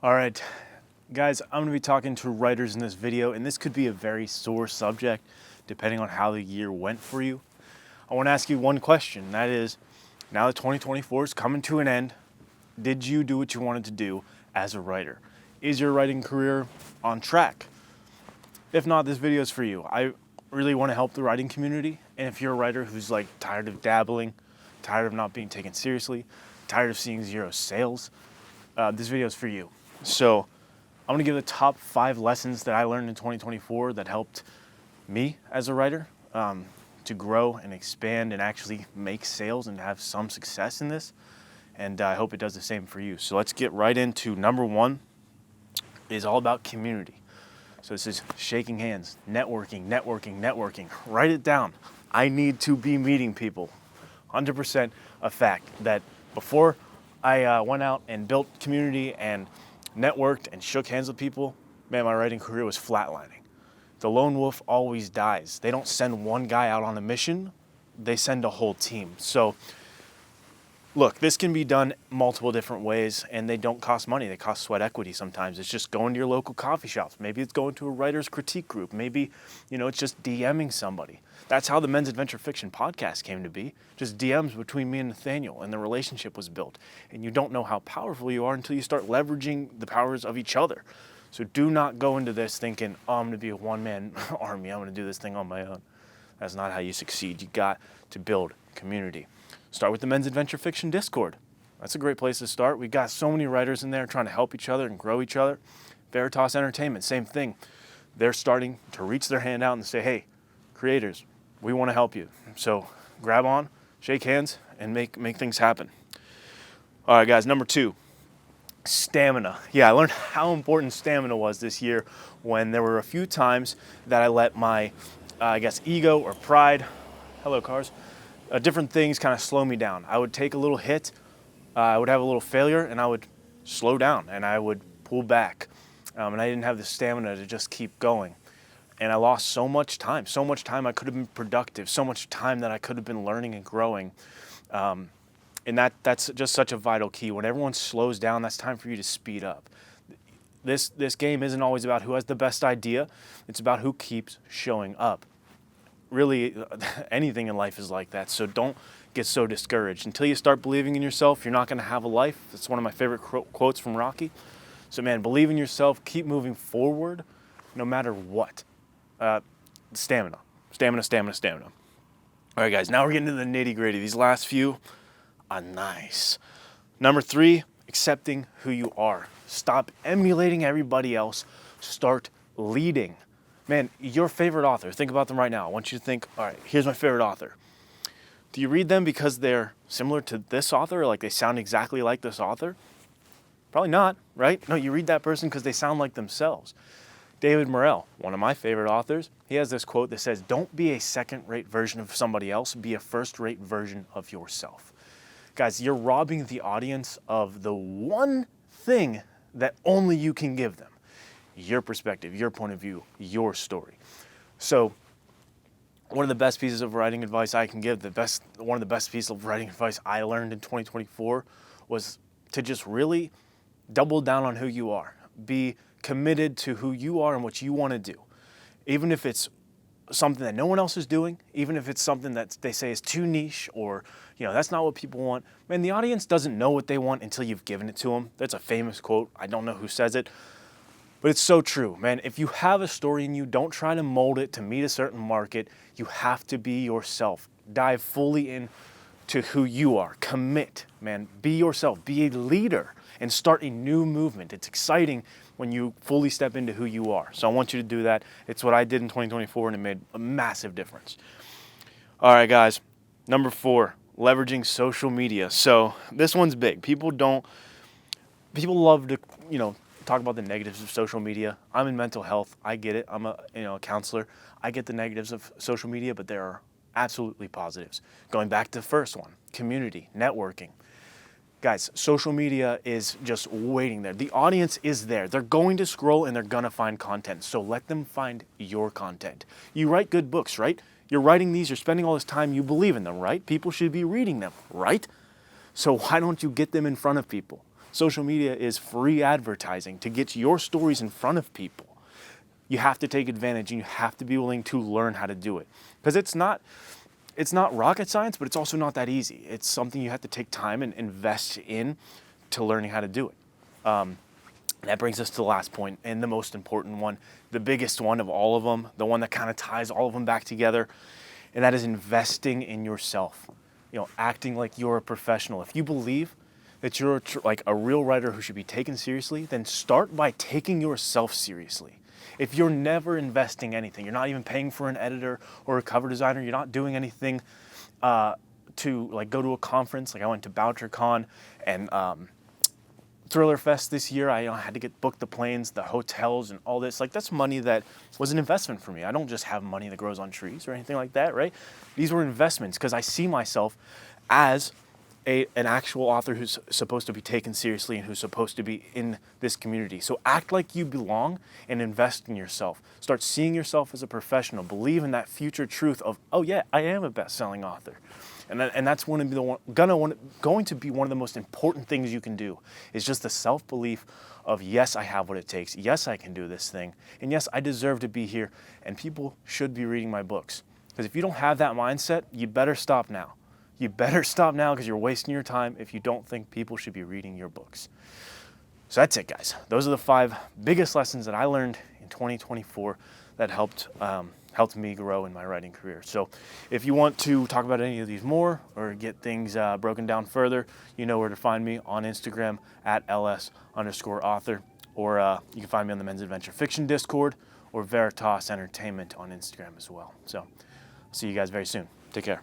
All right, guys, I'm going to be talking to writers in this video, and this could be a very sore subject depending on how the year went for you. I want to ask you one question, that is, now that 2024 is coming to an end, did you do what you wanted to do as a writer? Is your writing career on track? If not, this video is for you. I really want to help the writing community, and if you're a writer who's like tired of dabbling, tired of not being taken seriously, tired of seeing zero sales, this video is for you. So I'm going to give the top 5 lessons that I learned in 2024 that helped me as a writer to grow and expand and actually make sales and have some success in this. And I hope it does the same for you. So let's get right into number 1 is all about community. So this is shaking hands, networking. Write it down. I need to be meeting people. 100% a fact that before I went out and built community and networked and shook hands with people, man, my writing career was flatlining. The lone wolf always dies. They don't send one guy out on a mission, they send a whole team. So look, this can be done multiple different ways, and they don't cost money. They cost sweat equity sometimes. It's just going to your local coffee shops. Maybe it's going to a writer's critique group. Maybe, it's just DMing somebody. That's how the Men's Adventure Fiction podcast came to be. Just DMs between me and Nathaniel, and the relationship was built. And you don't know how powerful you are until you start leveraging the powers of each other. So do not go into this thinking, I'm going to be a one-man army. I'm going to do this thing on my own. That's not how you succeed. You got to build community. Start with the Men's Adventure Fiction Discord. That's a great place to start. We got so many writers in there trying to help each other and grow each other. Veritas Entertainment, same thing. They're starting to reach their hand out and say, hey, creators, we want to help you. So grab on, shake hands, and make things happen. All right, guys, number 2, stamina. Yeah, I learned how important stamina was this year when there were a few times that I let my, ego or pride, hello cars, different things kind of slow me down. I would take a little hit, I would have a little failure, and I would slow down and I would pull back. And I didn't have the stamina to just keep going. And I lost so much time I could have been productive, so much time that I could have been learning and growing. And that's just such a vital key. When everyone slows down, that's time for you to speed up. This game isn't always about who has the best idea. It's about who keeps showing up. Really, anything in life is like that. So don't get so discouraged. Until you start believing in yourself, you're not going to have a life. That's one of my favorite quotes from Rocky. So man, believe in yourself. Keep moving forward no matter what. Stamina. All right, guys, now we're getting to the nitty-gritty. These last few are nice. Number 3, accepting who you are. Stop emulating everybody else. Start leading. Man, your favorite author, think about them right now. I want you to think, all right, here's my favorite author. Do you read them because they're similar to this author, or like they sound exactly like this author? Probably not, right? No, you read that person because they sound like themselves. David Morrell, one of my favorite authors, he has this quote that says, don't be a second-rate version of somebody else, be a first-rate version of yourself. Guys, you're robbing the audience of the one thing that only you can give them. Your perspective, your point of view, your story. So one of the best pieces of writing advice I can give, one of the best pieces of writing advice I learned in 2024 was to just really double down on who you are. Be committed to who you are and what you want to do. Even if it's something that no one else is doing, even if it's something that they say is too niche or, that's not what people want. Man, the audience doesn't know what they want until you've given it to them. That's a famous quote. I don't know who says it, but it's so true, man. If you have a story in you, don't try to mold it to meet a certain market. You have to be yourself. Dive fully into who you are. Commit, man. Be yourself. Be a leader and start a new movement. It's exciting when you fully step into who you are. So I want you to do that. It's what I did in 2024, and it made a massive difference. All right, guys. Number 4, leveraging social media. So this one's big. People love to, talk about the negatives of social media. I'm in mental health. I get it. I'm a counselor. I get the negatives of social media, but there are absolutely positives. Going back to the first one, community, networking. Guys, social media is just waiting there. The audience is there. They're going to scroll and they're going to find content. So let them find your content. You write good books, right? You're writing these, you're spending all this time, you believe in them, right? People should be reading them, right? So why don't you get them in front of people? Social media is free advertising to get your stories in front of people. You have to take advantage, and you have to be willing to learn how to do it. Because it's not rocket science, but it's also not that easy. It's something you have to take time and invest in to learning how to do it. That brings us to the last point, and the most important one, the biggest one of all of them, the one that kind of ties all of them back together, and that is investing in yourself. Acting like you're a professional. If you believe that you're like a real writer who should be taken seriously, then start by taking yourself seriously. If you're never investing anything, you're not even paying for an editor or a cover designer, you're not doing anything to like go to a conference. Like I went to BoucherCon and Thriller Fest this year. I had to book the planes, the hotels, and all this. Like that's money that was an investment for me. I don't just have money that grows on trees or anything like that, right? These were investments because I see myself as an actual author who's supposed to be taken seriously and who's supposed to be in this community. So act like you belong and invest in yourself. Start seeing yourself as a professional. Believe in that future truth of, oh yeah, I am a best-selling author. And that's going to be one of the most important things you can do, is just the self-belief of, yes, I have what it takes. Yes, I can do this thing. And yes, I deserve to be here. And people should be reading my books. Because if you don't have that mindset, you better stop now. You better stop now because you're wasting your time if you don't think people should be reading your books. So that's it, guys. Those are the 5 biggest lessons that I learned in 2024 that helped me grow in my writing career. So if you want to talk about any of these more or get things broken down further, you know where to find me on Instagram at @LS_author, or you can find me on the Men's Adventure Fiction Discord or Veritas Entertainment on Instagram as well. So I'll see you guys very soon. Take care.